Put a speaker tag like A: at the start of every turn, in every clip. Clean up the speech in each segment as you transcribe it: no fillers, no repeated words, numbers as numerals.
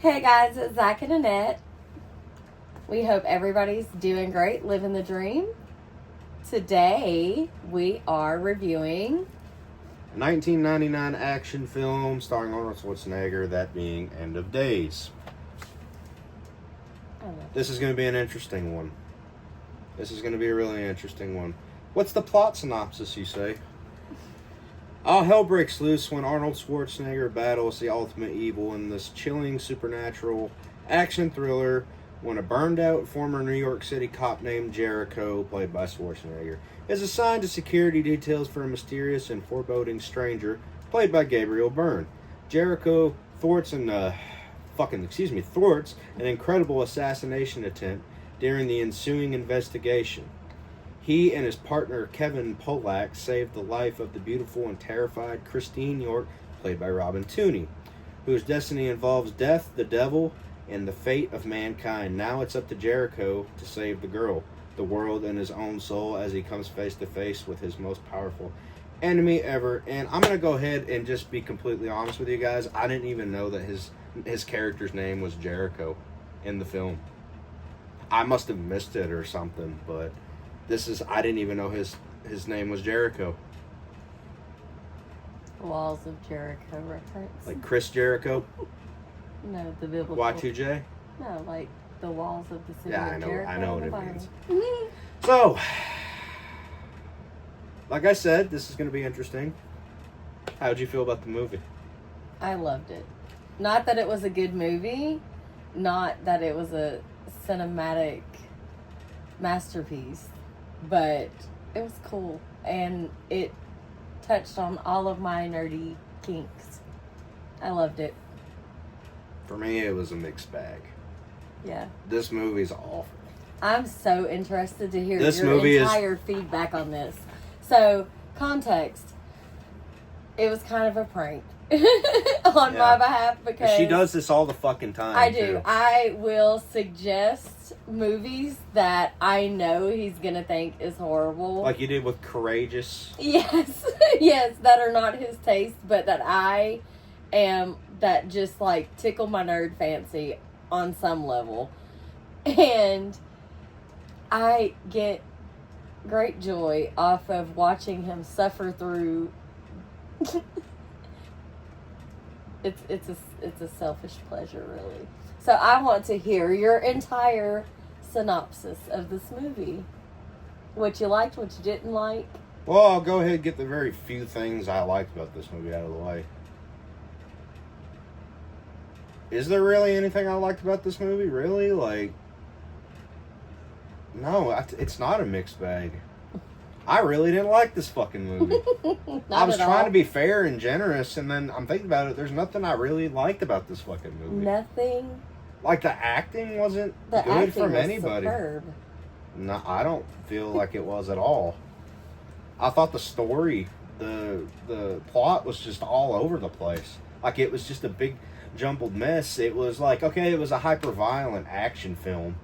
A: Hey guys, it's Zach and Annette. We hope everybody's doing great, living the dream. Today we are reviewing
B: A 1999 action film starring Arnold Schwarzenegger, that being End of Days. This is going to be an interesting one. This is going to be a really interesting one. What's the plot synopsis, you say? All hell breaks loose when Arnold Schwarzenegger battles the ultimate evil in this chilling supernatural action thriller when a burned out former New York City cop named Jericho, played by Schwarzenegger, is assigned to security details for a mysterious and foreboding stranger, played by Gabriel Byrne. Jericho thwarts an incredible assassination attempt during the ensuing investigation. He and his partner Kevin Pollak saved the life of the beautiful and terrified Christine York, played by Robin Tunney, whose destiny involves death, the devil, and the fate of mankind. Now it's up to Jericho to save the girl, the world, and his own soul as he comes face to face with his most powerful enemy ever. And I'm going to go ahead and just be completely honest with you guys. I didn't even know that his character's name was Jericho in the film. I must have missed it or something, but I didn't even know his name was Jericho.
A: Walls of Jericho reference.
B: Like Chris Jericho?
A: No, the biblical.
B: Y2J?
A: No, like the walls of the city
B: Yeah,
A: of Jericho.
B: I know what it
A: Bible.
B: means. So, like I said, this is going to be interesting. How'd you feel about the movie?
A: I loved it. Not that it was a good movie, not that it was a cinematic masterpiece, but it was cool and it touched on all of my nerdy kinks. I loved it.
B: For me, it was a mixed bag.
A: Yeah.
B: This movie's awful.
A: I'm so interested to hear
B: This
A: your
B: movie
A: entire feedback on this. So, context. It was kind of a prank on my behalf because
B: she does this all the fucking time.
A: I do.
B: Too.
A: I will suggest movies that I know he's gonna think is horrible.
B: Like you did with Courageous.
A: Yes. Yes, that are not his taste, but that just like tickle my nerd fancy on some level. And I get great joy off of watching him suffer through it's a selfish pleasure, really. So I want to hear your entire synopsis of this movie. What you liked, what you didn't like.
B: Well, I'll go ahead and get the very few things I liked about this movie out of the way. Is there really anything I liked about this movie? Really? Like, no, it's not a mixed bag. I really didn't like this fucking movie. I was trying to be fair and generous, and then I'm thinking about it. There's nothing I really liked about this fucking movie.
A: Nothing.
B: Like, the acting wasn't good from anybody. Superb. No, I don't feel like it was at all. I thought the story, the plot was just all over the place. Like, it was just a big jumbled mess. It was like, okay, it was a hyper-violent action film,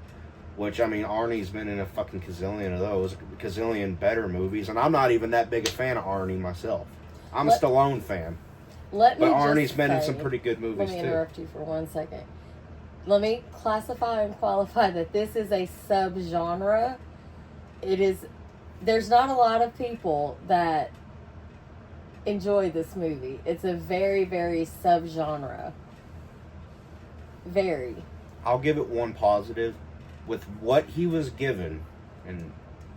B: which, I mean, Arnie's been in a fucking gazillion of those, gazillion better movies, and I'm not even that big a fan of Arnie myself. I'm a Stallone fan. But Arnie's been in some pretty good movies, too.
A: Let me interrupt you for 1 second. Let me classify and qualify that this is a subgenre. There's not a lot of people that enjoy this movie. It's a very, very subgenre. Very.
B: I'll give it one positive. With what he was given, and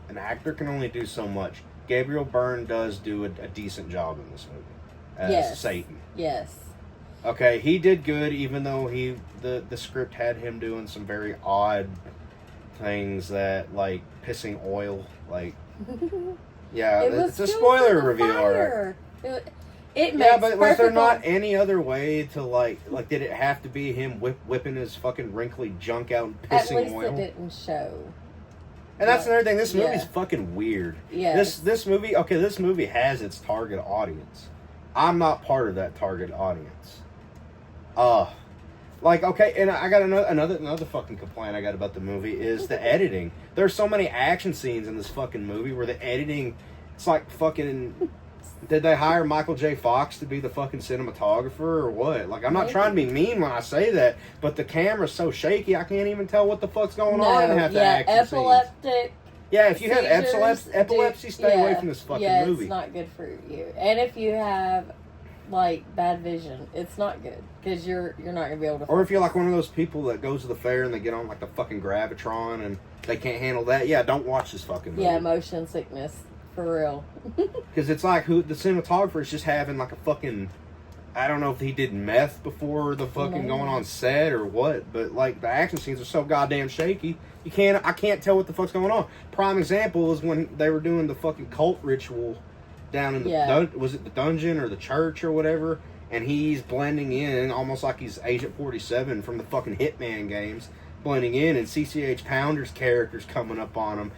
B: an actor can only do so much, Gabriel Byrne does do a decent job in this movie as Satan.
A: Yes.
B: Okay, he did good, even though the script had him doing some very odd things that, like, pissing oil, like, yeah, it's a spoiler review, alright.
A: It makes
B: but was there not any other way to, like did it have to be him whipping his fucking wrinkly junk out and pissing oil?
A: At least it didn't show.
B: And that's another thing, this movie's fucking weird.
A: Yes.
B: This movie has its target audience. I'm not part of that target audience. Like, okay, and I got another fucking complaint I got about the movie is the editing. There's so many action scenes in this fucking movie where the editing, it's like fucking Did they hire Michael J. Fox to be the fucking cinematographer or what? Like, I'm not
A: Maybe.
B: trying to be mean when I say that, but the camera's so shaky, I can't even tell what the fuck's going on in half the action scenes.
A: epileptic.
B: Yeah, if you have
A: seizures,
B: epilepsy, stay away from this fucking movie.
A: It's not good for you. And if you have like bad vision, it's not good because you're not gonna be able to.
B: Or if you're like one of those people that goes to the fair and they get on like the fucking Gravitron and they can't handle that, yeah, don't watch this fucking movie.
A: Yeah, motion sickness for real.
B: Because it's like the cinematographer is just having like a fucking. I don't know if he did meth before the fucking going on set or what, but like the action scenes are so goddamn shaky. I can't tell what the fuck's going on. Prime example is when they were doing the fucking cult ritual down in the was it the dungeon or the church or whatever, and he's blending in almost like he's Agent 47 from the fucking Hitman games, blending in, and CCH Pounder's character's coming up on him,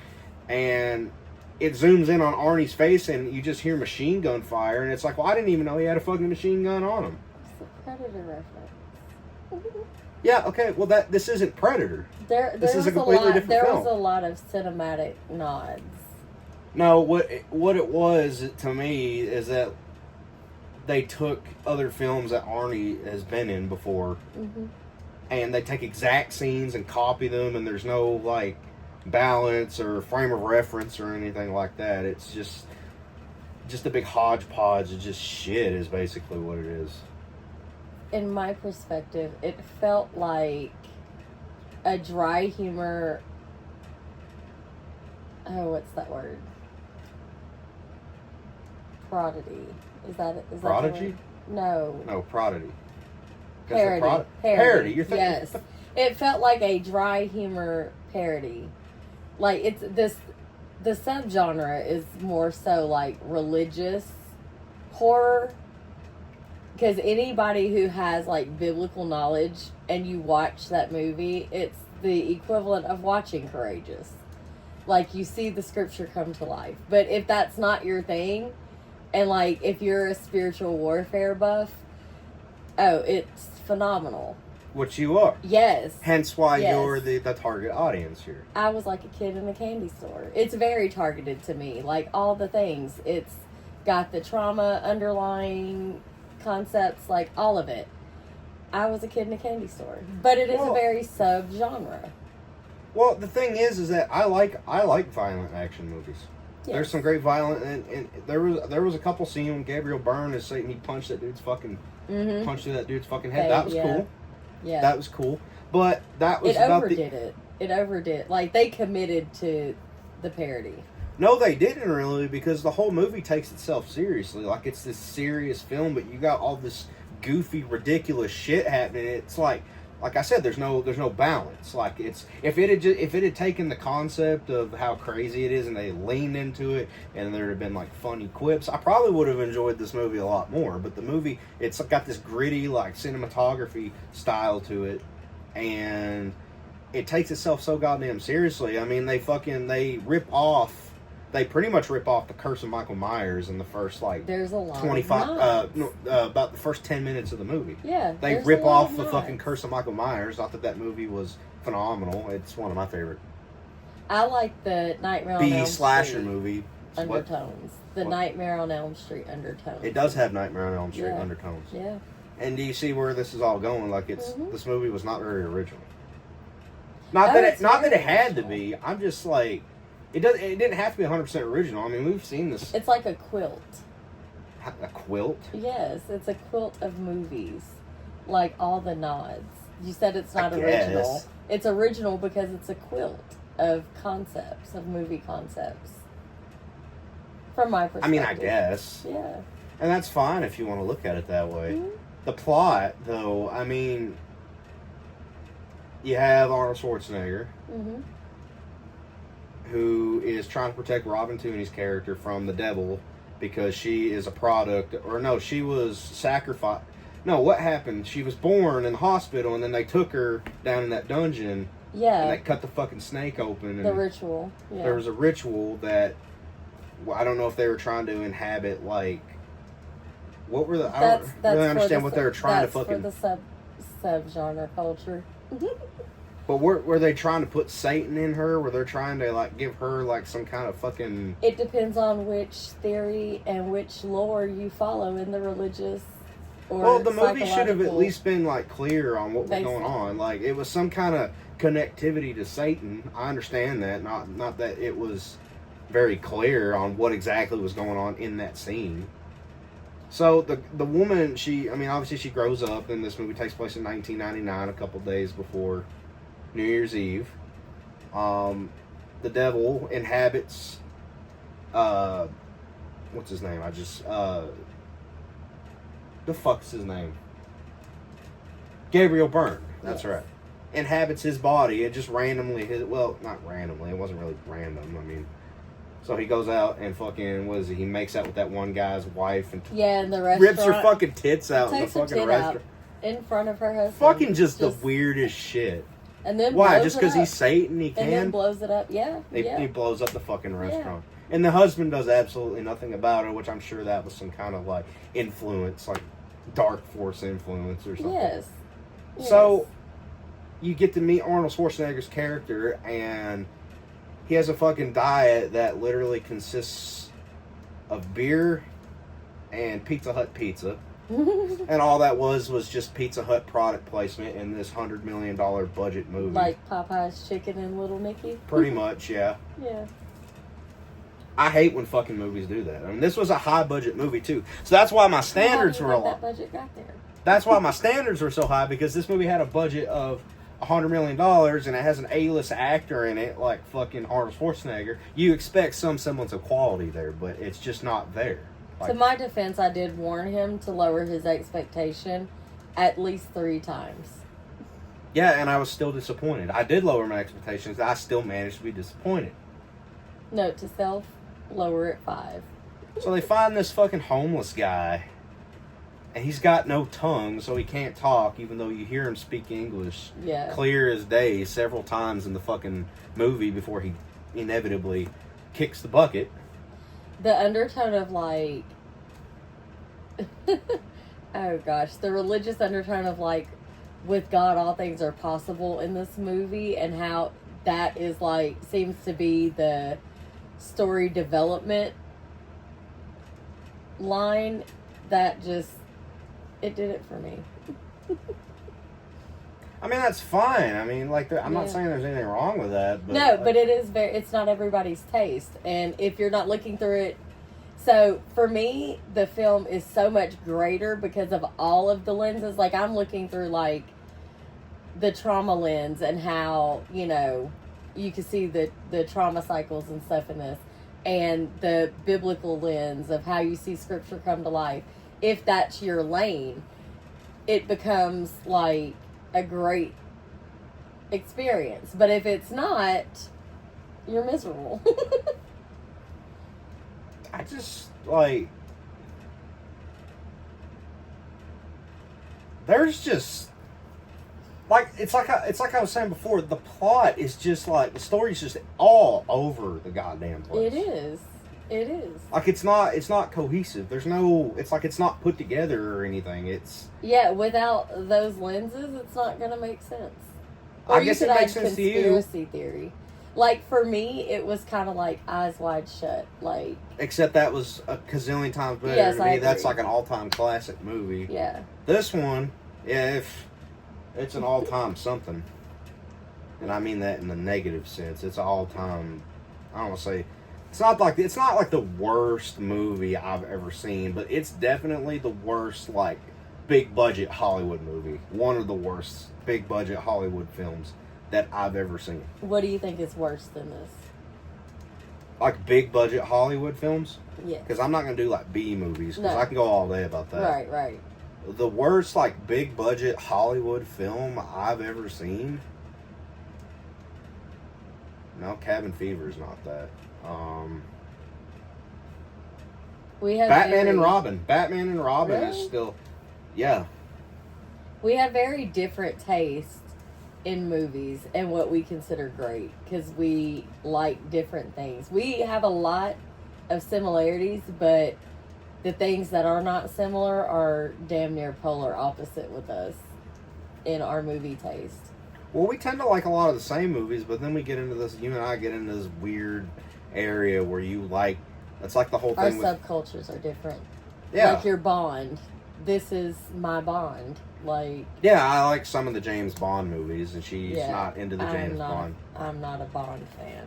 B: and it zooms in on Arnie's face, and you just hear machine gun fire, and it's like, well, I didn't even know he had a fucking machine gun on him.
A: It's a Predator reference.
B: Yeah, okay, well, this isn't Predator.
A: This
B: is a completely different
A: There
B: film.
A: was a lot of cinematic nods.
B: No, what it was to me is that they took other films that Arnie has been in before, and they take exact scenes and copy them, and there's no, like, balance or frame of reference or anything like that. It's just a big hodgepodge of just shit is basically what it is.
A: In my perspective, it felt like a dry humor. Oh, what's that word? Prodigy. Is that it? Is
B: Prodigy?
A: that the word? No.
B: No, Prodigy.
A: Parody.
B: Parody. You're thinking.
A: Yes. It felt like a dry humor parody. Like it's this. The subgenre is more so like religious horror. Because anybody who has like biblical knowledge and you watch that movie, it's the equivalent of watching Courageous. Like you see the scripture come to life. But if that's not your thing, and like if you're a spiritual warfare buff, oh, it's phenomenal.
B: Which you are.
A: Yes.
B: Hence why
A: Yes.
B: you're the target audience here.
A: I was like a kid in a candy store. It's very targeted to me. Like all the things. It's got the trauma underlying concepts, like all of it. I was a kid in a candy store. But it is a very sub-genre.
B: Well, the thing is that I like violent action movies.
A: Yes.
B: There's some great violent, and there was a couple scenes when Gabriel Byrne is saying he punched that dude's fucking punched through that dude's fucking head. That was cool.
A: Yeah.
B: That was cool. But that was
A: it overdid it. It overdid. Like they committed to the parody.
B: No, they didn't really, because the whole movie takes itself seriously. Like it's this serious film, but you got all this goofy, ridiculous shit happening. It's like I said, there's no balance. Like it's if it had taken the concept of how crazy it is and they leaned into it and there had been like funny quips, I probably would have enjoyed this movie a lot more. But the movie, it's got this gritty like cinematography style to it, and it takes itself so goddamn seriously. I mean, they pretty much rip off the Curse of Michael Myers in the first like
A: there's a lot
B: 25 about the first 10 minutes of the movie.
A: Yeah,
B: they rip off the fucking Curse of Michael Myers. Not that movie was phenomenal. It's one of my favorite
A: I like the Nightmare on Elm
B: slasher
A: Street
B: movie
A: undertones. The Nightmare on Elm Street undertones.
B: It does have Nightmare on Elm Street undertones.
A: Yeah.
B: And do you see where this is all going? Like this movie was not very original.
A: Not
B: that it had to be. I'm just like it didn't have to be 100% original. I mean, we've seen this.
A: It's like a quilt.
B: A quilt?
A: Yes, it's a quilt of movies. Like all the nods. You said it's not original. It's original because it's a quilt of concepts, of movie concepts. From my perspective.
B: I mean, I guess.
A: Yeah.
B: And that's fine if you want to look at it that way.
A: Mm-hmm.
B: The plot, though, I mean, you have Arnold Schwarzenegger, who is trying to protect Robin Tooney's character from the devil because she is a product, or no, she was sacrificed. No, what happened? She was born in the hospital, and then they took her down in that dungeon.
A: Yeah.
B: And they cut the fucking snake open. And
A: the ritual. Yeah.
B: There was a ritual that, well, I don't know if they were trying to inhabit, like, what were the? I don't really understand what they were trying to fucking.
A: That's for the sub genre culture.
B: But were they trying to put Satan in her? Were they trying to like give her like some kind of fucking?
A: It depends on which theory and which lore you follow in the religious. Or
B: Well, the movie should have at
A: psychological
B: least been like clear on what was
A: basis.
B: going on. Like it was some kind of connectivity to Satan. I understand that. Not that it was very clear on what exactly was going on in that scene. So the woman, obviously she grows up, and this movie takes place in 1999, a couple days before New Year's Eve. The devil inhabits, what's his name? The fuck's his name? Gabriel Byrne. That's
A: Yes.
B: right. Inhabits his body. It just randomly not randomly. It wasn't really random. So he goes out and fucking, what is it? He makes out with that one guy's wife and
A: Yeah, in the restaurant.
B: rips her fucking tits out in the
A: takes her
B: fucking
A: tit
B: restaurant.
A: out in front of her husband.
B: Fucking just the weirdest shit.
A: And then
B: Why?
A: blows
B: Just
A: it
B: because
A: up.
B: he's Satan, he
A: And then
B: can?
A: blows it up. Yeah.
B: He blows up the fucking restaurant. And the husband does absolutely nothing about it, which I'm sure that was some kind of like influence, like dark force influence or something.
A: Yes.
B: So you get to meet Arnold Schwarzenegger's character, and he has a fucking diet that literally consists of beer and Pizza Hut pizza. And all that was just Pizza Hut product placement in this $100 million budget movie.
A: Like Popeye's Chicken and Little Nicky.
B: Pretty much, yeah.
A: Yeah.
B: I hate when fucking movies do that. This was a high budget movie too, so that's why my standards were a lot.
A: That budget got there.
B: That's why my standards were so high, because this movie had a budget of $100 million and it has an A-list actor in it like fucking Arnold Schwarzenegger. You expect some semblance of quality there, but it's just not there.
A: To my defense, I did warn him to lower his expectation at least 3 times.
B: Yeah, and I was still disappointed. I did lower my expectations. I still managed to be disappointed.
A: Note to self, lower it 5.
B: So they find this fucking homeless guy, and he's got no tongue, so he can't talk, even though you hear him speak English clear as day several times in the fucking movie before he inevitably kicks the bucket.
A: The undertone of like, oh gosh, the religious undertone of like, with God all things are possible in this movie, and how that is like, seems to be the story development line, that just, it did it for me.
B: That's fine. I'm not saying there's anything wrong with that. But
A: no, but it is it's not everybody's taste. And if you're not looking through it, so for me, the film is so much greater because of all of the lenses. Like, I'm looking through like the trauma lens, and how, you can see the trauma cycles and stuff in this, and the biblical lens of how you see scripture come to life. If that's your lane, it becomes like a great experience. But if it's not, you're miserable.
B: I just like, there's just like, it's like I was saying before, the plot is just like, the story's just all over the goddamn place.
A: It is.
B: Like, it's not cohesive. There's no, it's like it's not put together or anything.
A: Without those lenses, it's not going to make sense. Or
B: I guess it makes sense to you.
A: Conspiracy theory. Like, for me, it was kind of like Eyes Wide Shut. Like,
B: except that was a gazillion times better
A: Yes,
B: to
A: I
B: me.
A: agree.
B: That's like an all-time classic movie.
A: yeah.
B: This one, if it's an all-time something, and I mean that in the negative sense, it's an all-time, I don't want to say, it's not like the worst movie I've ever seen, but it's definitely the worst, like, big budget Hollywood movie. One of the worst big budget Hollywood films that I've ever seen.
A: What do you think is worse than this?
B: Like big budget Hollywood films?
A: Yes.
B: Because I'm not going to do like B movies, because
A: No.
B: I can go all day about that.
A: Right.
B: The worst like big budget Hollywood film I've ever seen? No, Cabin Fever is not that.
A: We have
B: Batman and Robin. Batman and Robin is
A: Really?
B: still, yeah.
A: We have very different tastes in movies and what we consider great, because we like different things. We have a lot of similarities, but the things that are not similar are damn near polar opposite with us in our movie taste.
B: Well, we tend to like a lot of the same movies, but then we get into this. You and I get into this weird area where you like. It's like the whole
A: Our
B: thing.
A: subcultures are different.
B: Yeah.
A: Like your Bond. This is my Bond. Like.
B: Yeah, I like some of the James Bond movies, and she's
A: Yeah,
B: not into the James Bond.
A: I'm not a Bond fan.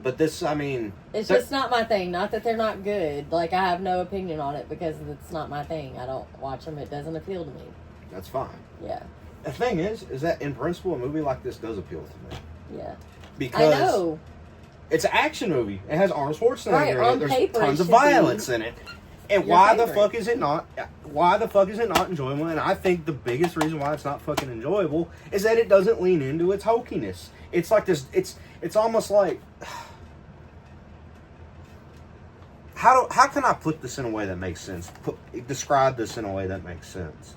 B: But this, I mean,
A: It's just not my thing. Not that they're not good. Like, I have no opinion on it because it's not my thing. I don't watch them. It doesn't appeal to me.
B: that's fine.
A: Yeah.
B: The thing is that in principle, a movie like this does appeal to me.
A: Yeah.
B: Because
A: I know.
B: it's an action movie. It has Arnold Schwarzenegger
A: Right,
B: in
A: on
B: it. There's
A: paper,
B: tons
A: it
B: of
A: should be
B: violence in it. And
A: your
B: why the
A: favorite.
B: fuck is it not? Why the fuck is it not enjoyable? And I think the biggest reason why it's not fucking enjoyable is that it doesn't lean into its hokiness. It's like this. It's almost like. How can I put this in a way that makes sense? Describe this in a way that makes sense.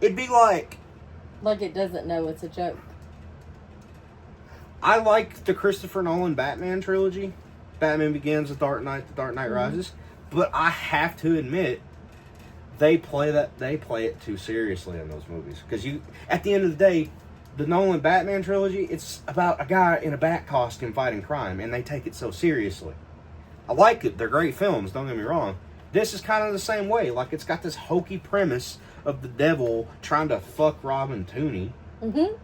B: It'd be like.
A: Like it doesn't know it's a joke.
B: I like the Christopher Nolan Batman trilogy. Batman Begins, The Dark Knight Rises. But I have to admit, they play it too seriously in those movies. Because at the end of the day, the Nolan Batman trilogy, it's about a guy in a bat costume fighting crime, and they take it so seriously. I like it. They're great films, don't get me wrong. This is kind of the same way. Like, it's got this hokey premise of the devil trying to fuck Robin Tooney.
A: Mm-hmm.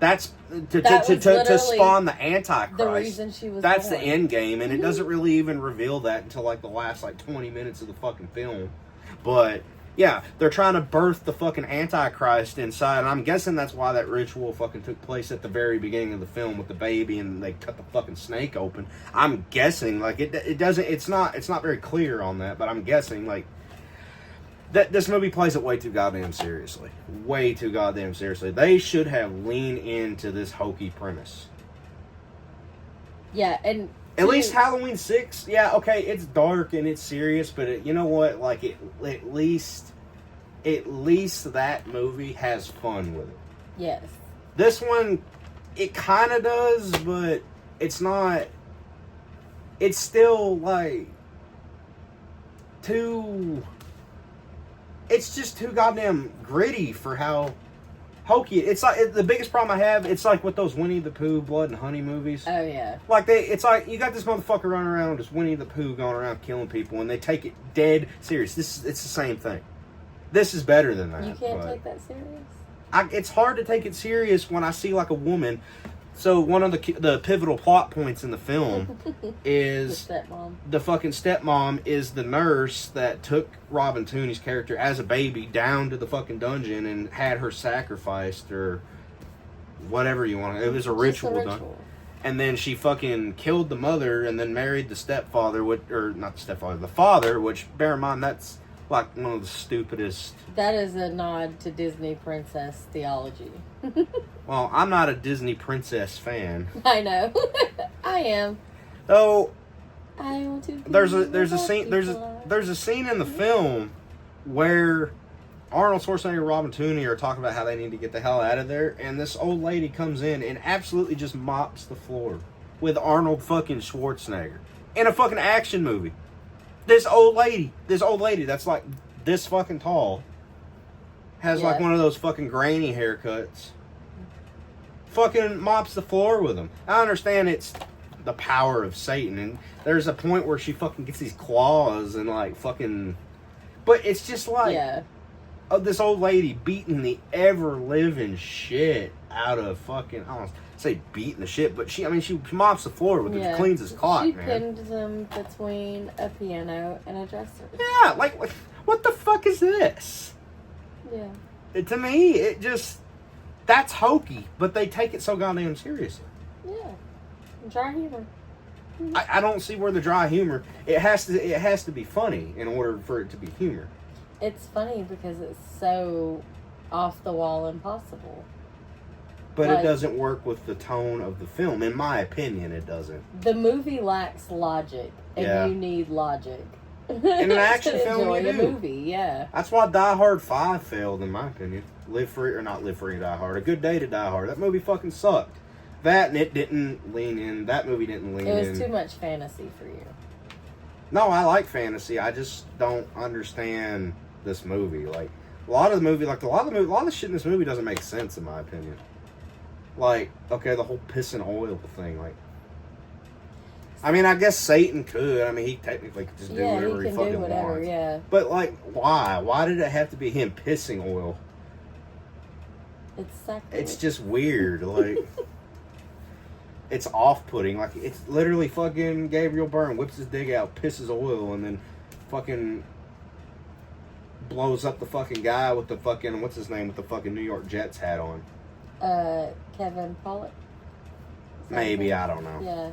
B: That's to
A: literally
B: spawn the Antichrist.
A: The reason she was
B: That's
A: born.
B: the end game, and it doesn't really even reveal that until like the last 20 minutes of the fucking film. But yeah, they're trying to birth the fucking Antichrist inside, and I'm guessing that's why that ritual fucking took place at the very beginning of the film with the baby, and they cut the fucking snake open. I'm guessing it's not very clear on that, but I'm guessing that this movie plays it way too goddamn seriously. Way too goddamn seriously. They should have leaned into this hokey premise.
A: Yeah, and
B: At least Halloween 6, yeah, okay, it's dark and it's serious, but you know what? Like, at least that movie has fun with it.
A: yes.
B: This one, it kind of does, but it's not. It's still too. It's just too goddamn gritty for how hokey. It's like the biggest problem I have. It's like with those Winnie the Pooh, Blood and Honey movies.
A: Oh yeah.
B: It's like you got this motherfucker running around with this Winnie the Pooh going around killing people, and they take it dead serious. It's the same thing. This is better than that.
A: You can't take that serious.
B: It's hard to take it serious when I see like a woman. So one of the pivotal plot points in the film is
A: The stepmom.
B: the fucking stepmom is the nurse that took Robin Tooney's character as a baby down to the fucking dungeon and had her sacrificed or whatever you want. It was a ritual done. And then she fucking killed the mother and then married the stepfather, or not the stepfather, the father, which, bear in mind, that's like one of the stupidest.
A: That is a nod to Disney princess theology.
B: Well, I'm not a Disney princess fan.
A: I know. I am.
B: Though
A: I want to.
B: there's a scene in the film where Arnold Schwarzenegger and Robin Tooney are talking about how they need to get the hell out of there, and this old lady comes in and absolutely just mops the floor with Arnold fucking Schwarzenegger in a fucking action movie. This old lady that's like this fucking tall has like one of those fucking grainy haircuts. Fucking mops the floor with him. I understand it's the power of Satan, and there's a point where she fucking gets these claws and like fucking, but it's just like this old lady beating the ever living shit out of fucking, I don't want to say beating the shit, but she mops the floor with it, cleans his clock,
A: she
B: man.
A: pinned them between a piano and a dresser.
B: Yeah, like what the fuck is this?
A: Yeah.
B: To me, it just, that's hokey, but they take it so goddamn seriously.
A: Yeah. Dry humor.
B: I don't see where the dry humor. It has to be funny in order for it to be humor.
A: It's funny because it's so off the wall impossible.
B: But it doesn't work with the tone of the film. In my opinion, it doesn't.
A: The movie lacks logic, and you need logic.
B: In an action
A: to
B: film,
A: enjoy
B: you
A: the
B: do.
A: movie, yeah.
B: That's why Die Hard 5 failed, in my opinion. Live Free, or not Live Free, Die Hard. A Good Day to Die Hard. That movie fucking sucked. That, and it didn't lean in. That movie didn't lean in.
A: It was too much fantasy for you.
B: No, I like fantasy. I just don't understand this movie. Like, a lot of the shit in this movie doesn't make sense, in my opinion. Like, okay, the whole piss and oil thing, like. I mean, I guess Satan could. I mean, he technically could just do whatever he fucking wants.
A: Yeah.
B: But, like, why? Why did it have to be him pissing oil?
A: It's sacrilege.
B: It's just weird. Like, it's off-putting. Like, it's literally fucking Gabriel Byrne whips his dick out, pisses oil, and then fucking blows up the fucking guy with the fucking, what's his name, with the fucking New York Jets hat on.
A: Kevin Pollak?
B: Maybe, I don't know.
A: Yeah.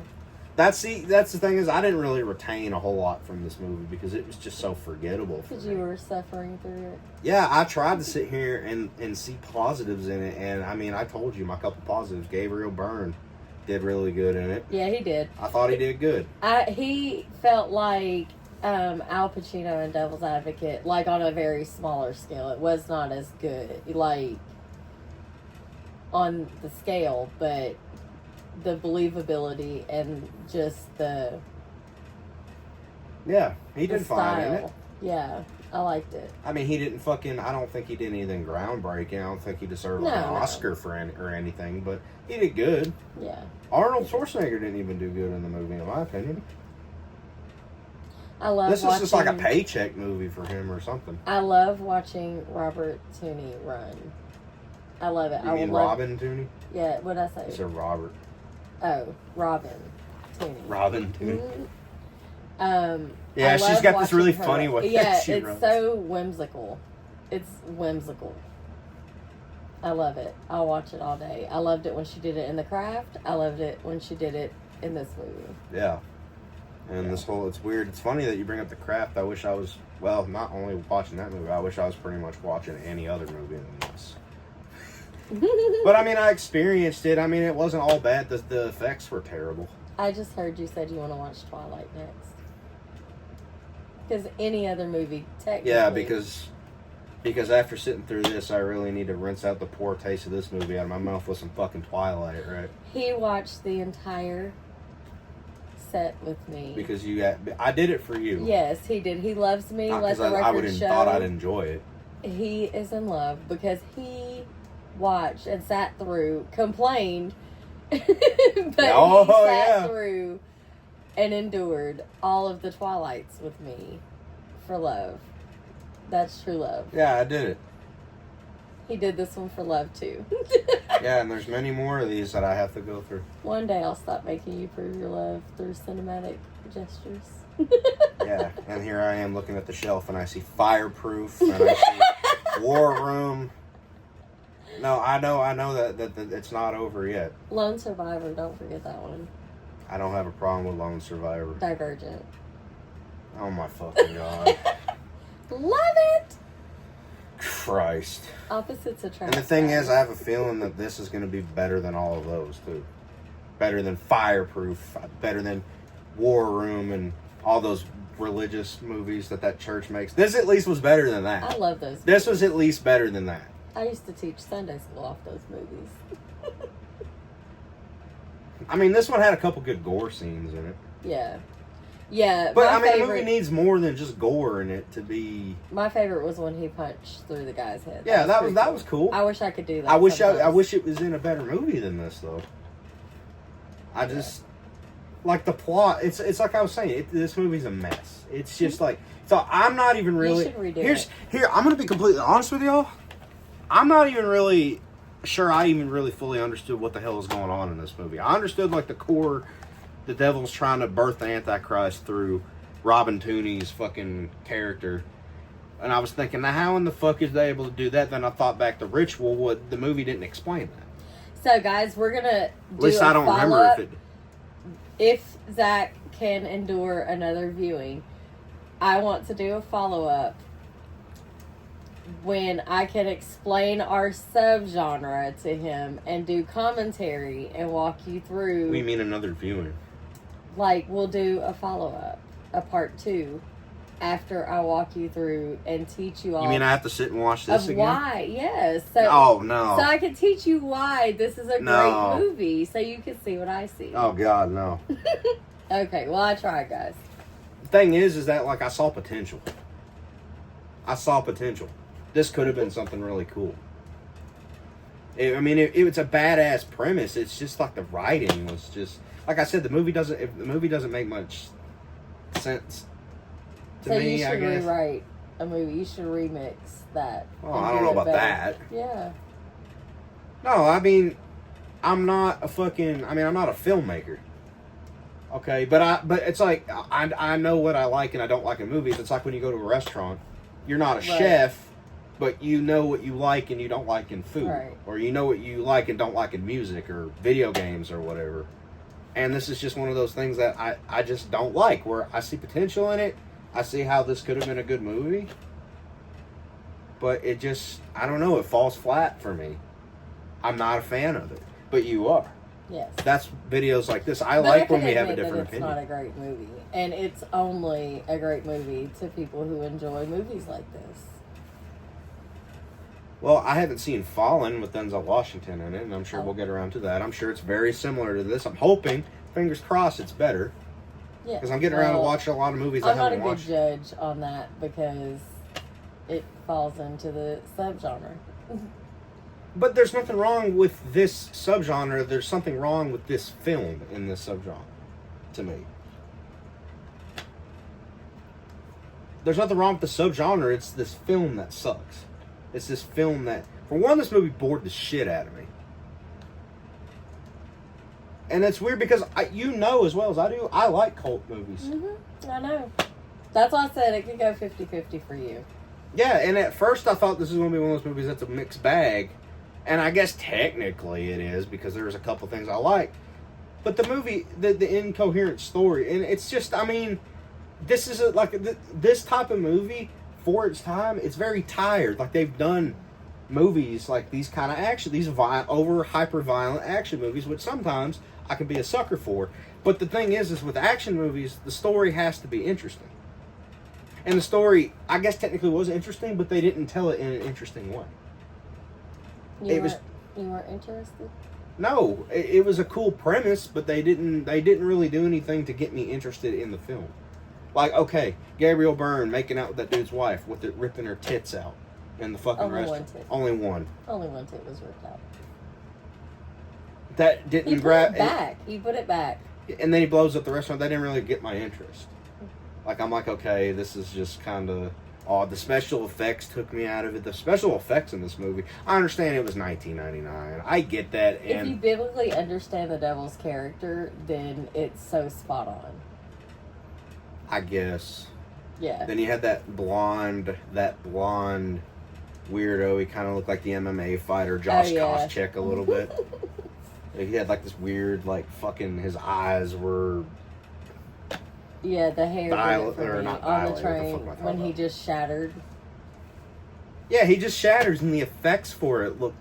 B: That's the thing is, I didn't really retain a whole lot from this movie because it was just so forgettable.
A: Because you were suffering through it.
B: Yeah, I tried to sit here and see positives in it, and I mean, I told you my couple positives. Gabriel Byrne did really good in it.
A: Yeah, he did.
B: I thought he did good.
A: He felt like Al Pacino in Devil's Advocate, like on a very smaller scale. It was not as good, like on the scale, but the believability and just the
B: he did fine in it.
A: Yeah, I liked it.
B: I mean, he didn't fucking. I don't think he did anything groundbreaking. I don't think he deserved like an Oscar for or anything, but he did good.
A: Yeah.
B: Arnold Schwarzenegger didn't even do good in the movie, in my opinion.
A: I love.
B: This is just like a paycheck movie for him or something.
A: I love watching Robert Tooney run. I love it.
B: You mean Robin Tooney?
A: Yeah. What did I say?
B: It's a Robert.
A: Oh, Robin Tooney.
B: Robin Tooney.
A: Mm-hmm.
B: Yeah, she's got this really funny way.
A: Yeah,
B: she
A: it's
B: runs.
A: so whimsical. It's whimsical. I love it. I'll watch it all day. I loved it when she did it in The Craft. I loved it when she did it in this movie.
B: Yeah. And this whole, it's weird. It's funny that you bring up The Craft. I wish I was, well, not only watching that movie, I wish I was pretty much watching any other movie than this. But I mean, I experienced it. I mean, it wasn't all bad. The effects were terrible.
A: I just heard you said you want to watch Twilight next. Because any other movie, technically.
B: Yeah, because after sitting through this, I really need to rinse out the poor taste of this movie out of my mouth with some fucking Twilight, right?
A: He watched the entire set with me.
B: Because I did it for you.
A: Yes, he did. He loves me. Let the record
B: I would have
A: show.
B: thought I'd enjoy it.
A: He is in love because he watched and sat through, complained, but he sat through and endured all of the Twilights with me for love. That's true love.
B: Yeah, I did it.
A: He did this one for love too.
B: Yeah, and there's many more of these that I have to go through.
A: One day I'll stop making you prove your love through cinematic gestures.
B: Yeah, and here I am looking at the shelf and I see Fireproof and I see War Room. No, I know that it's not over yet.
A: Lone Survivor, don't forget that one.
B: I don't have a problem with Lone Survivor.
A: Divergent.
B: Oh my fucking god.
A: Love it!
B: Christ.
A: Opposites attract.
B: And the thing is, I have a feeling that this is going to be better than all of those, too. Better than Fireproof, better than War Room, and all those religious movies that church makes. This at least was better than that.
A: I love those movies.
B: This was at least better than that.
A: I used to teach Sunday school off those movies.
B: I mean, this one had a couple good gore scenes in it.
A: Yeah. Yeah,
B: but I mean, the movie needs more than just gore in it to be.
A: My favorite was when he punched through the guy's head.
B: Yeah, that was cool.
A: I wish I could do that.
B: I wish it was in a better movie than this though. I just like the plot. It's like I was saying. This movie's a mess. It's just like so. I'm not even really.
A: You should redo it.
B: Here. I'm gonna be completely honest with y'all. I'm not even really sure I even really fully understood what the hell is going on in this movie. I understood like the core. The devil's trying to birth the Antichrist through Robin Tooney's fucking character. And I was thinking, now how in the fuck is they able to do that? Then I thought back to Ritual, the movie didn't explain that.
A: So guys, we're going to
B: At least I don't remember if it...
A: If Zach can endure another viewing, I want to do a follow-up when I can explain our subgenre to him and do commentary and walk you through...
B: What do you mean another viewing?
A: Like, we'll do a follow-up, a part 2, after I walk you through and teach you all...
B: You mean I have to sit and watch this again?
A: Why, yes. So,
B: oh, no.
A: So I can teach you why this is a great movie, so you can see what I see.
B: Oh, God, no.
A: Okay, well, I tried, guys.
B: The thing is that, like, I saw potential. This could have been something really cool. It's a badass premise. It's just like the writing was just like I said. The movie doesn't make much sense to
A: So
B: me.
A: you
B: I
A: should
B: guess.
A: rewrite a movie. You should remix that.
B: Well,
A: and
B: I don't
A: do
B: know
A: it
B: about
A: better.
B: that.
A: Yeah.
B: No, I mean, I'm not a filmmaker. Okay, but it's like I know what I like and I don't like in movies. It's like when you go to a restaurant, you're not a
A: Right.
B: chef, but you know what you like and you don't like in food,
A: Right.
B: or you know what you like and don't like in music or video games or whatever. And this is just one of those things that I just don't like. Where I see potential in it, I see how this could have been a good movie, but it just I don't know. It falls flat for me. I'm not a fan of it, but you are.
A: Yes.
B: That's videos like this. I
A: But
B: like
A: can
B: when we have a
A: admit that
B: different
A: it's
B: opinion.
A: not a great movie, and it's only a great movie to people who enjoy movies like this.
B: Well, I haven't seen Fallen with Denzel Washington in it, and I'm sure
A: Oh.
B: we'll get around to that. I'm sure it's very similar to this. I'm hoping, fingers crossed, it's better.
A: Yeah.
B: Because I'm getting around to watching a lot of movies I
A: I'm not a
B: haven't
A: good
B: watched.
A: judge on that because it falls into the subgenre.
B: But there's nothing wrong with this subgenre. There's something wrong with this film in this subgenre, to me. There's nothing wrong with the subgenre. It's this film that sucks. It's this film that, for one, this movie bored the shit out of me. And it's weird because you know as well as I do, I like cult movies.
A: Mm-hmm. I know. That's why I said it could go 50-50 for you.
B: Yeah, and at first I thought this was going to be one of those movies that's a mixed bag. And I guess technically it is because there's a couple things I like. But the movie, the incoherent story, and it's just, I mean, this is this type of movie for its time, it's very tired. Like they've done movies like these kind of action, these hyper violent action movies, which sometimes I can be a sucker for. But the thing is with action movies, the story has to be interesting. And the story, I guess technically was interesting, but they didn't tell it in an interesting way.
A: You weren't interested?
B: No, it was a cool premise, but they didn't really do anything to get me interested in the film. Like, okay, Gabriel Byrne making out with that dude's wife with it ripping her tits out in the fucking
A: Only
B: restaurant.
A: one tit.
B: Only one.
A: Only one tit was ripped out.
B: That didn't
A: He put
B: grab.
A: it back. He put it back.
B: And then he blows up the restaurant. That didn't really get my interest. Like, I'm like, okay, this is just kind of odd. The special effects took me out of it. The special effects in this movie, I understand it was 1999. I get that.
A: If
B: And
A: you biblically understand the devil's character, then it's so spot on.
B: I guess.
A: Yeah.
B: Then you had that blonde weirdo. He kind of looked like the MMA fighter Josh Koscheck a little bit. He had like this weird, like fucking. His eyes were.
A: Yeah, the hair
B: Dial-
A: did it for
B: or
A: me
B: not
A: on the
B: dilated, what the
A: train
B: fuck am I talking
A: when he
B: about?
A: just shattered.
B: Yeah, he just shatters, and the effects for it look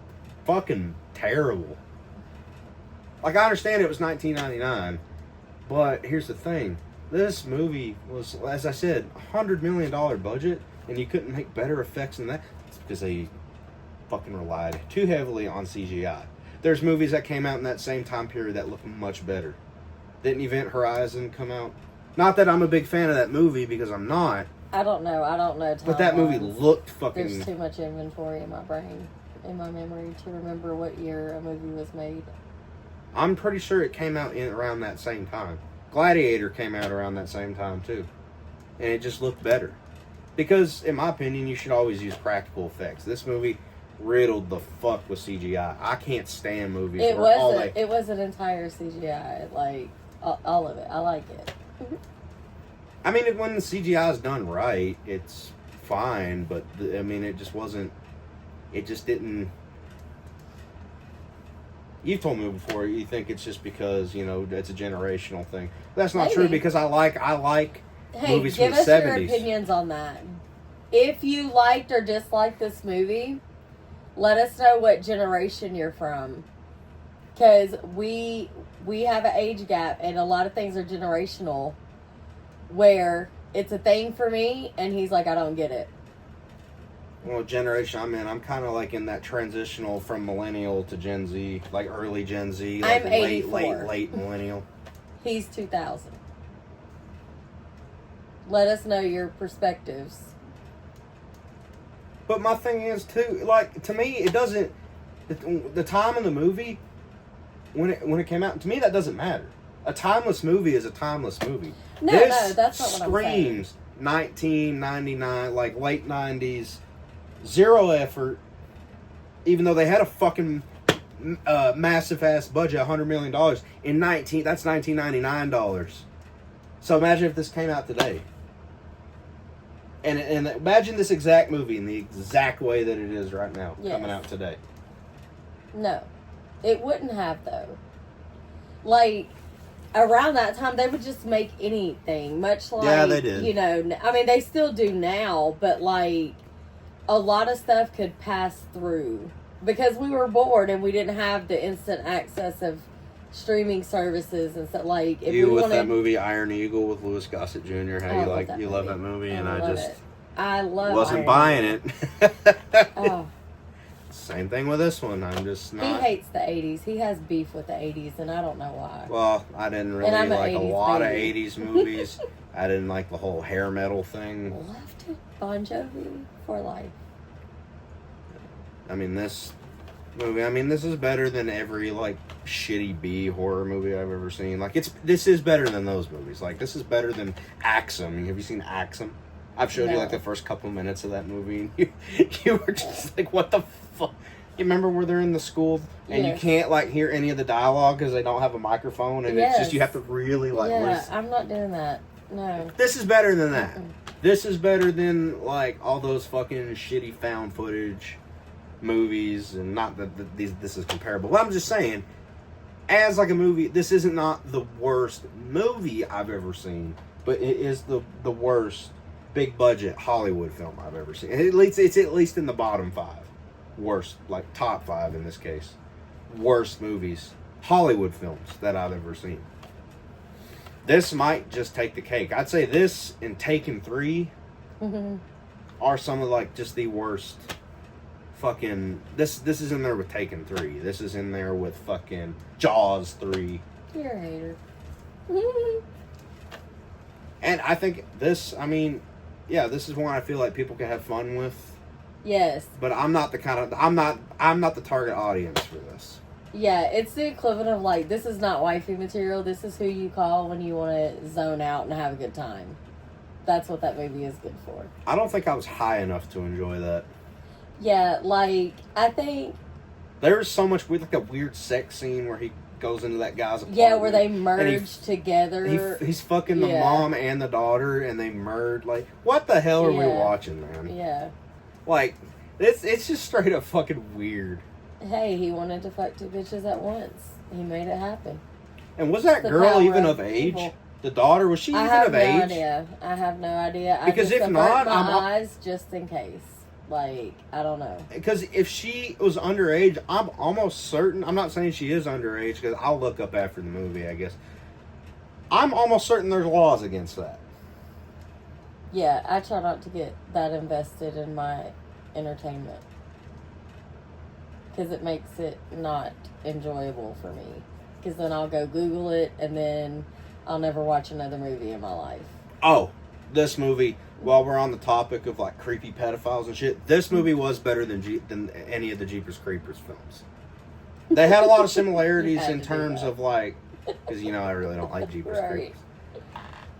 B: fucking terrible. Like, I understand it was 1999, but here's the thing. This movie was, as I said, $100 million budget, and you couldn't make better effects than that. It's because they fucking relied too heavily on CGI. There's movies that came out in that same time period that look much better. Didn't Event Horizon come out? Not that I'm a big fan of that movie, because I'm not.
A: I don't know.
B: But that movie
A: timelines.
B: looked fucking...
A: There's too much inventory in my brain, in my memory, to remember what year a movie was made.
B: I'm pretty sure it came out around that same time. Gladiator came out around that same time, too. And it just looked better. Because, in my opinion, you should always use practical effects. This movie riddled the fuck with CGI. I can't stand movies
A: It
B: where all
A: was it was an entire CGI, like all of it. I like it.
B: I mean, when the CGI is done right, it's fine, but, I mean, it just wasn't... It just didn't... You've told me before, you think it's just because, you know, it's a generational thing. That's not true,
A: Maybe.
B: because I like
A: Hey,
B: movies
A: give
B: from
A: us
B: the
A: your
B: 70s.
A: opinions on that. If you liked or disliked this movie, let us know what generation you're from. Because we have an age gap, and a lot of things are generational, where it's a thing for me, and he's like, I don't get it.
B: Well, generation I'm in, I'm kind of like in that transitional from millennial to Gen Z, like early Gen Z, like
A: I'm
B: late
A: 84.
B: late millennial.
A: He's 2000. Let us know your perspectives.
B: But my thing is too, like, to me, it doesn't. The time of the movie, when it came out, to me that doesn't matter. A timeless movie is a timeless movie.
A: No, that's not what I'm saying.
B: Screams 1999, like late 90s, zero effort. Even though they had a fucking massive ass budget, $100 million that's $1999. So imagine if this came out today. And imagine this exact movie in the exact way that it is right now, coming out today.
A: No. It wouldn't have, though. Like, around that time, they would just make anything. Much like,
B: yeah, they did.
A: You know, I mean, they still do now, but, like, a lot of stuff could pass through. Because we were bored and we didn't have the instant access of streaming services and stuff. Like, if
B: you
A: we
B: with
A: wanted,
B: that movie Iron Eagle with Louis Gossett Jr. How you love that movie, and I just wasn't
A: Iron
B: buying
A: Man.
B: it.
A: Oh.
B: Same thing with this one. I'm just not.
A: He hates the 80s. He has beef with the 80s, and I don't know why.
B: Well, I didn't really
A: I'm
B: like a
A: 80s
B: lot
A: baby.
B: of 80s movies. I didn't like the whole hair metal thing.
A: Left it. Bon Jovi for life.
B: I mean, this movie, this is better than every, like, shitty B horror movie I've ever seen. Like, this is better than those movies. Like, this is better than Axum. Have you seen Axum? I've showed you, like, the first couple minutes of that movie, and you were just like, what the fuck? You remember where they're in the school, and you can't, like, hear any of the dialogue because they don't have a microphone, and it's just, you have to really, like, listen.
A: I'm not doing that. No.
B: This is better than that. This is better than, like, all those fucking shitty found footage movies, and not that this is comparable. But I'm just saying, as like a movie, this isn't not the worst movie I've ever seen, but it is the worst big budget Hollywood film I've ever seen. It's at least in the bottom 5 worst, like top 5 in this case, worst movies, Hollywood films that I've ever seen. This might just take the cake. I'd say this and Taken 3 are some of, like, just the worst. Fucking this is in there with Taken 3. This is in there with fucking Jaws 3.
A: You're a hater.
B: And I think this, this is one I feel like people can have fun with.
A: Yes.
B: But I'm not the target audience for this.
A: Yeah, it's the equivalent of, like, this is not wifey material. This is who you call when you want to zone out and have a good time. That's what that movie is good for.
B: I don't think I was high enough to enjoy that.
A: Yeah, like, I think...
B: There's so much weird, like a weird sex scene where he goes into that guy's apartment.
A: Yeah, where they merge together.
B: He's fucking the mom and the daughter, and they merge. Like, what the hell are we watching, man?
A: Yeah.
B: Like, it's just straight up fucking weird.
A: Hey, he wanted to fuck 2 bitches at once. He made it happen.
B: And was that girl even of age?
A: Evil.
B: The daughter, was she even of age?
A: I have no idea.
B: Because if not,
A: I'm eyes just in case. Like, I don't know.
B: Because if she was underage, I'm almost certain. I'm not saying she is underage because I'll look up after the movie, I guess. I'm almost certain there's laws against that.
A: Yeah, I try not to get that invested in my entertainment. Because it makes it not enjoyable for me. Because then I'll go Google it and then I'll never watch another movie in my life.
B: Oh, this movie, while we're on the topic of, like, creepy pedophiles and shit, this movie was better than any of the Jeepers Creepers films. They had a lot of similarities in terms of, like, because, I really don't like Jeepers Creepers.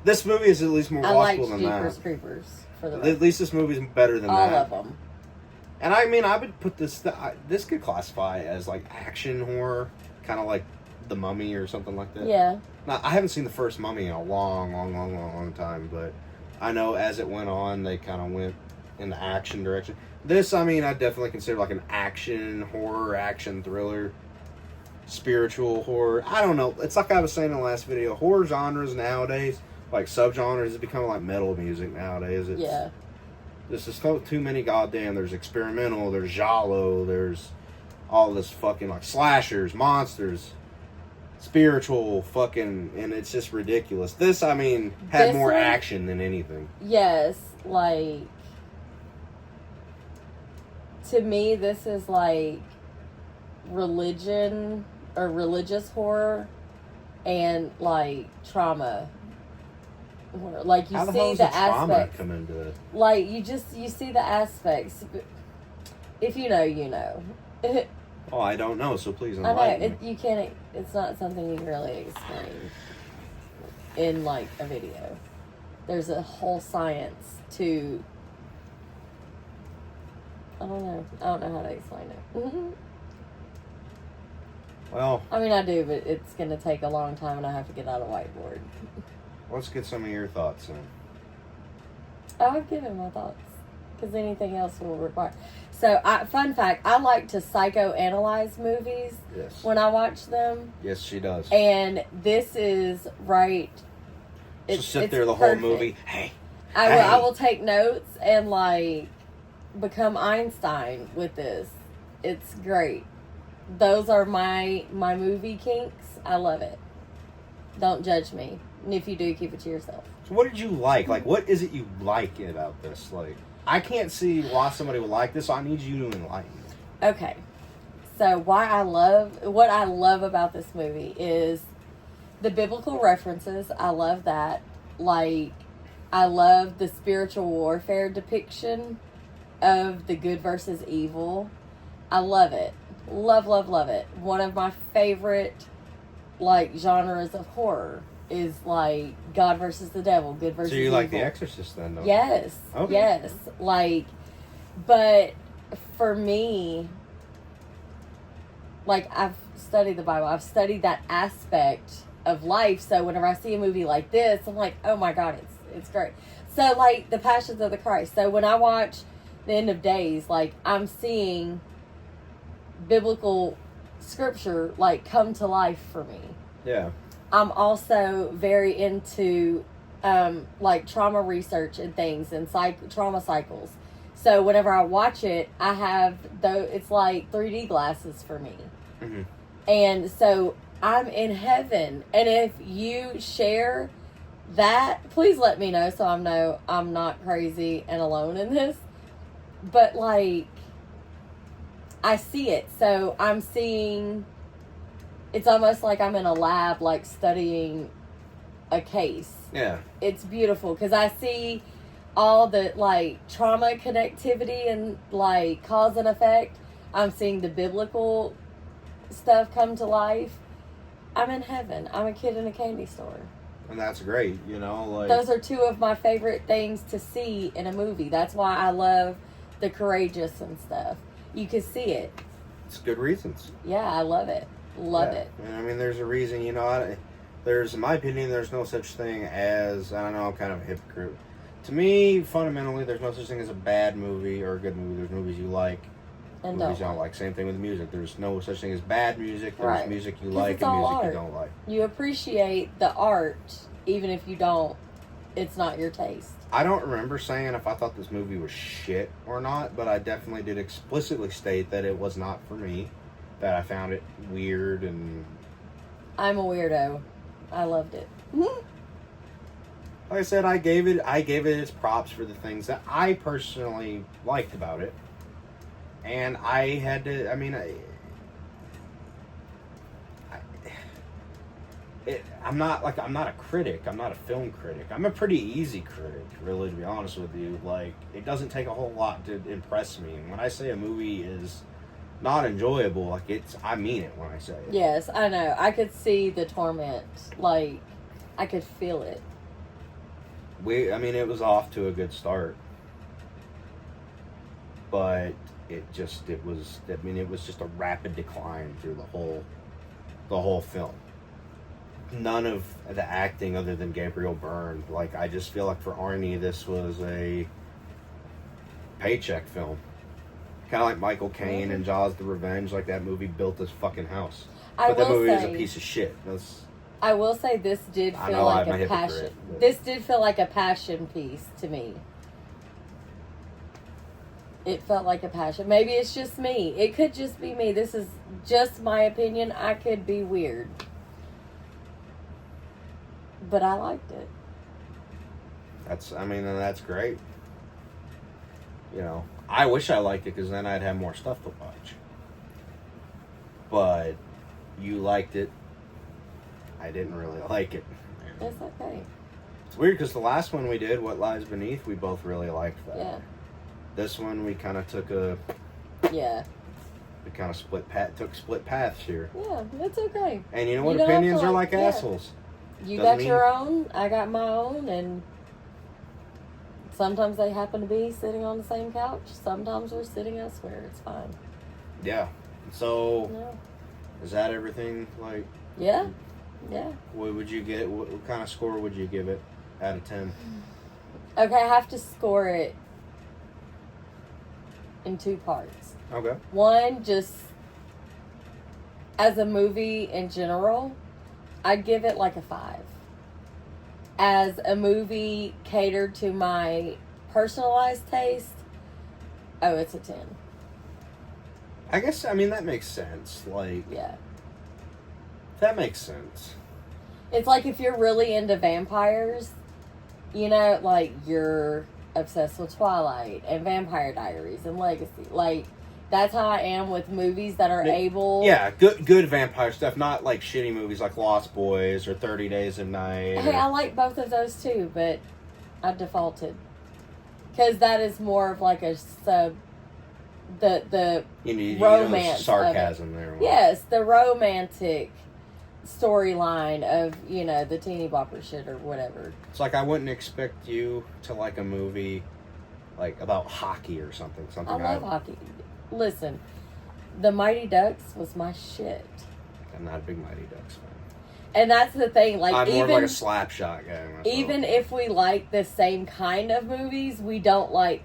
B: This movie is at least more watchable than that.
A: I like Jeepers Creepers. For the
B: at least this movie's better than
A: all
B: that.
A: of them.
B: And I would put this could classify as, like, action horror, kind of like The Mummy or something like that.
A: Yeah.
B: Now, I haven't seen the first Mummy in a long time, but I know as it went on, they kind of went in the action direction. This, I definitely consider like an action horror, action thriller, spiritual horror. I don't know. It's like I was saying in the last video, horror genres nowadays, like subgenres, is becoming like metal music nowadays. There's just too many goddamn. There's experimental, there's giallo, there's all this fucking like slashers, monsters, spiritual fucking, and it's just ridiculous. This, had more action than anything.
A: Yes, like, to me, this is like religion or religious horror and like trauma. Like, you see the aspects.
B: Come into it?
A: Like, you see the aspects. If you know, you know.
B: Oh, I don't know, so please
A: I know
B: enlighten me.
A: you can't. It's not something you can really explain in like a video. There's a whole science to. I don't know. I don't know how to explain it.
B: Well,
A: I mean, I do, but it's going to take a long time, and I have to get out a whiteboard.
B: let's get some of your thoughts then.
A: I've given my thoughts because anything else will require. So, fun fact: I like to psychoanalyze movies
B: Yes.
A: when I watch them,
B: Yes, she does.
A: and this is right.
B: She'll sit
A: it's
B: there the
A: perfect.
B: whole movie. Hey.
A: I will take notes and like become Einstein with this. It's great. Those are my movie kinks. I love it. Don't judge me. And if you do, keep it to yourself.
B: So what did you like? Like, what is it you like about this? Like, I can't see why somebody would like this, so I need you to enlighten me.
A: Okay. So what I love about this movie is the biblical references. I love that. Like, I love the spiritual warfare depiction of the good versus evil. I love it. Love, love, love it. One of my favorite, like, genres of horror is, like, God versus the devil, good versus evil.
B: So you like The Exorcist then, though?
A: Yes.
B: Okay.
A: Yes. Like, but for me, like, I've studied the Bible. I've studied that aspect of life. So whenever I see a movie like this, I'm like, oh my God, it's great. So, like, the Passions of the Christ. So when I watch The End of Days, like, I'm seeing biblical scripture, like, come to life for me.
B: Yeah.
A: I'm also very into, like, trauma research and things and trauma cycles. So whenever I watch it, I have, it's like 3D glasses for me.
B: Mm-hmm.
A: And so I'm in heaven. And if you share that, please let me know so I know I'm not crazy and alone in this. But, like, I see it. So I'm seeing, it's almost like I'm in a lab, like, studying a case.
B: Yeah.
A: It's beautiful because I see all the, like, trauma connectivity and, like, cause and effect. I'm seeing the biblical stuff come to life. I'm in heaven. I'm a kid in a candy store.
B: And that's great, you know, like...
A: Those are two of my favorite things to see in a movie. That's why I love The Courageous and stuff. You can see it.
B: It's good reasons.
A: Yeah, I love it. Love
B: Yeah.
A: it.
B: And I mean, there's a reason, you know, in my opinion, there's no such thing as, I don't know, I'm kind of a hypocrite. To me, fundamentally, there's no such thing as a bad movie or a good movie. There's movies you like,
A: And
B: movies you
A: don't
B: don't like. Same thing with music. There's no such thing as bad music. There's
A: Right.
B: music you
A: 'Cause
B: like
A: it's
B: and
A: all
B: music
A: art.
B: you don't like.
A: You appreciate the art, even if you don't, it's not your taste.
B: I don't remember saying if I thought this movie was shit or not, but I definitely did explicitly state that it was not for me, that I found it weird and...
A: I'm a weirdo. I loved it.
B: Like I said, I gave it its props for the things that I personally liked about it. And I had to, I mean, I'm not a critic. I'm not a film critic. I'm a pretty easy critic, really, to be honest with you. Like, it doesn't take a whole lot to impress me. And when I say a movie is not enjoyable, like, I mean it when I say it.
A: Yes, I know. I could see the torment. Like, I could feel it.
B: I mean, it was off to a good start. But it was just a rapid decline through the whole film. None of the acting other than Gabriel Byrne. Like, I just feel like for Arnie, this was a paycheck film. Kind of like Michael Caine and Jaws the Revenge. Like, that movie built this fucking house. But that movie was a piece of shit.
A: I will say this did
B: I
A: feel
B: know
A: like
B: I'm a
A: a passion.
B: hypocrite, but-
A: This did feel like a passion piece to me. It felt like a passion. Maybe it's just me. It could just be me. This is just my opinion. I could be weird. But I liked it.
B: That's great. You know, I wish I liked it because then I'd have more stuff to watch. But you liked it. I didn't really like it.
A: It's okay.
B: It's weird because the last one we did, What Lies Beneath, we both really liked that.
A: Yeah.
B: This one we kind of took a...
A: Yeah.
B: We kind of took split paths here.
A: Yeah, that's okay.
B: And you know what?
A: You don't have
B: Opinions
A: to
B: are
A: like-
B: like
A: yeah.
B: assholes.
A: You
B: Doesn't
A: got
B: mean-
A: your own, I got my own, and sometimes they happen to be sitting on the same couch. Sometimes we're sitting elsewhere. It's fine.
B: Yeah. So,
A: No.
B: is that everything? Like,
A: Yeah. Yeah.
B: what would you get? What kind of score would you give it out of 10?
A: Okay, I have to score it in two parts.
B: Okay.
A: One, just as a movie in general, I'd give it like a 5. As a movie catered to my personalized taste, oh, it's a 10.
B: I guess, I mean, that makes sense. Like,
A: Yeah.
B: that makes sense.
A: It's like if you're really into vampires, you know, like you're obsessed with Twilight and Vampire Diaries and Legacy. Like, that's how I am with movies that are able...
B: Yeah, good vampire stuff, not like shitty movies like Lost Boys or 30 Days of Night.
A: Hey, I like both of those too, but I defaulted. Because that is more of like a sub... The
B: you
A: romance of it.
B: sarcasm there.
A: Yes, the romantic storyline of, you know, the teeny bopper shit or whatever.
B: It's like I wouldn't expect you to like a movie like about hockey or something.
A: I love hockey. Listen, the Mighty Ducks was my shit.
B: I'm not a big Mighty Ducks fan.
A: And that's the thing, like
B: I'm more
A: even
B: of like a slap shot guy myself.
A: even if we like the same kind of movies, we don't like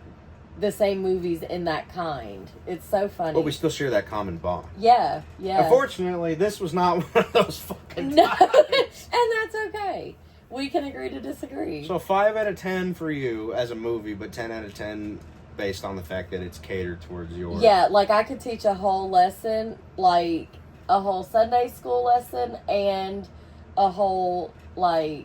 A: the same movies in that kind. It's so funny.
B: But we still share that common bond.
A: Yeah, yeah.
B: Unfortunately, this was not one of those fucking
A: No,
B: times.
A: and that's okay. We can agree to disagree.
B: So 5 out of 10 for you as a movie, but 10 out of 10 based on the fact that it's catered towards your...
A: Yeah, like I could teach a whole lesson, like a whole Sunday school lesson and a whole like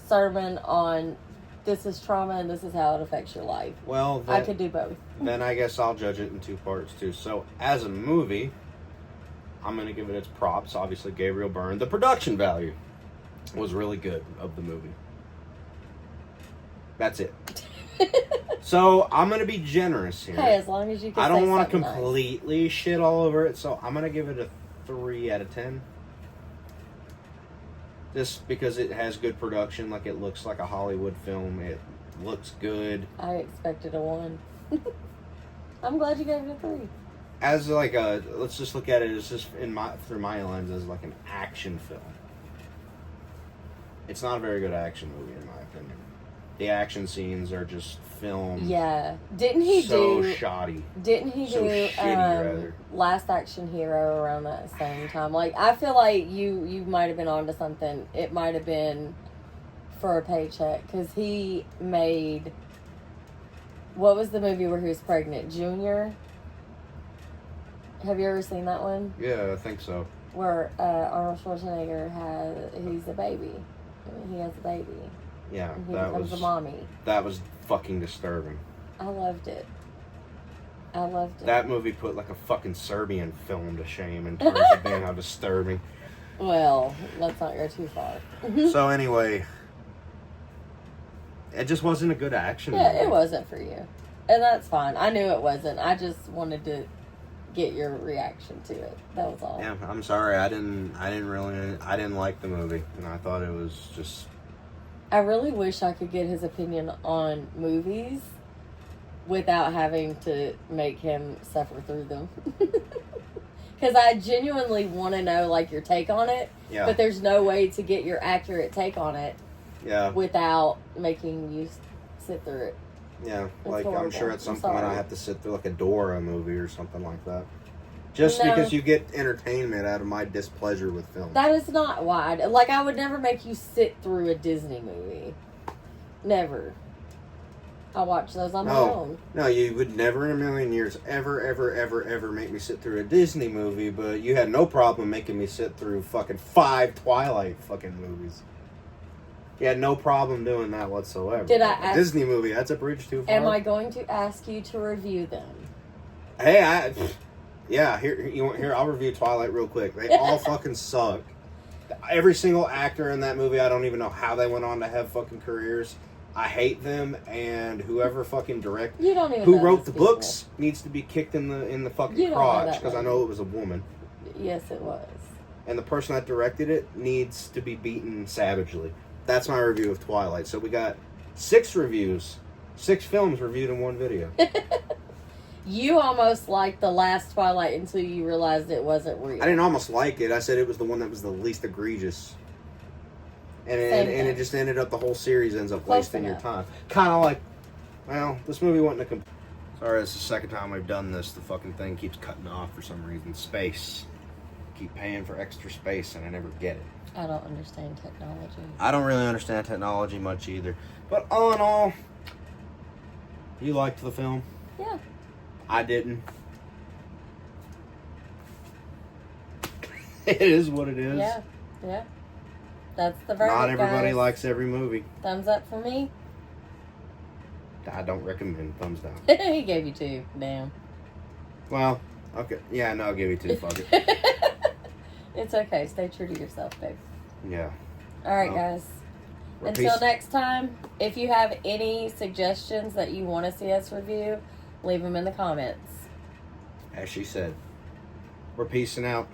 A: sermon on this is trauma and this is how it affects your life.
B: Well,
A: I could do both.
B: then I guess I'll judge it in 2 parts too. So as a movie, I'm going to give it its props. Obviously, Gabriel Byrne. The production value was really good of the movie. That's it. So I'm going to be generous here.
A: Hey, as long as you can
B: I don't
A: say
B: want to
A: something nice.
B: completely shit all over it, so I'm going to give it a 3 out of 10. Just because it has good production, like it looks like a Hollywood film. It looks good.
A: I expected a 1. I'm glad you gave it a 3.
B: As like a, let's just look at it as just through my lens as like an action film. It's not a very good action movie in my opinion. The action scenes are just filmed
A: Yeah. Didn't he
B: so
A: do
B: shoddy.
A: Didn't he
B: So
A: do
B: shitty, rather.
A: Last Action Hero around that same time? Like, I feel like you might have been onto something. It might have been for a paycheck because he made. What was the movie where he was pregnant? Junior. Have you ever seen that one?
B: Yeah, I think so.
A: Where Arnold Schwarzenegger he's a baby. He has a baby.
B: Yeah,
A: And he
B: that
A: becomes
B: was
A: a mommy.
B: that was fucking disturbing.
A: I loved it. I loved it.
B: That movie put like a fucking Serbian film to shame in terms of being how disturbing.
A: Well, let's not go too far.
B: So anyway, it just wasn't a good action
A: Yeah,
B: movie.
A: it wasn't for you. And that's fine. I knew it wasn't. I just wanted to get your reaction to it. That was all.
B: Yeah, I'm sorry. I didn't like the movie, and I thought it was just.
A: I really wish I could get his opinion on movies without having to make him suffer through them. Because I genuinely want to know, like, your take on it.
B: Yeah.
A: But there's no way to get your accurate take on it
B: Yeah.
A: without making you sit through it.
B: Yeah.
A: It's
B: Like I'm
A: horrible.
B: sure at some
A: I'm
B: point I
A: sorry.
B: have to sit through like a Dora movie or something like that. Just
A: No.
B: because you get entertainment out of my displeasure with film.
A: That is not why. Like, I would never make you sit through a Disney movie. Never. I watch those on my own.
B: No, you would never in a million years ever make me sit through a Disney movie, but you had no problem making me sit through fucking 5 Twilight fucking movies. You had no problem doing that whatsoever.
A: Did I
B: A
A: ask-
B: Disney movie, that's a bridge too far.
A: Am I going to ask you to review them?
B: Hey, yeah, here, I'll review Twilight real quick. They all fucking suck. Every single actor in that movie, I don't even know how they went on to have fucking careers. I hate them, and whoever fucking
A: You don't even
B: who
A: know
B: wrote
A: these
B: the
A: people.
B: books needs to be kicked in the fucking
A: You don't know
B: crotch,
A: that
B: because I
A: lady.
B: know it was a woman.
A: Yes, it was.
B: And the person that directed it needs to be beaten savagely. That's my review of Twilight. So we got 6 reviews, 6 films reviewed in one video.
A: You almost liked the last Twilight until you realized it wasn't real.
B: I didn't almost like it. I said it was the one that was the least egregious. And it just ended up, the whole series ends up
A: Close
B: wasting your
A: enough.
B: time. Kind of like, well, this movie wasn't a Sorry, it's the second time we've done this. The fucking thing keeps cutting off for some reason. Space. Keep paying for extra space and I never get it.
A: I don't understand technology.
B: I don't really understand technology much either. But all in all, you liked the film?
A: Yeah.
B: I didn't. It is what it is.
A: Yeah. Yeah. That's the verdict,
B: Not everybody
A: guys.
B: likes every movie.
A: Thumbs up for me.
B: I don't recommend. Thumbs down.
A: He gave you 2. Damn.
B: Well, okay. Yeah, no, I'll give you 2. Fuck it.
A: It's okay. Stay true to yourself, babe.
B: Yeah.
A: All right,
B: Well,
A: guys.
B: we're
A: Until
B: peace-
A: next time, if you have any suggestions that you want to see us review, leave them in the comments.
B: As she said, we're peacing out.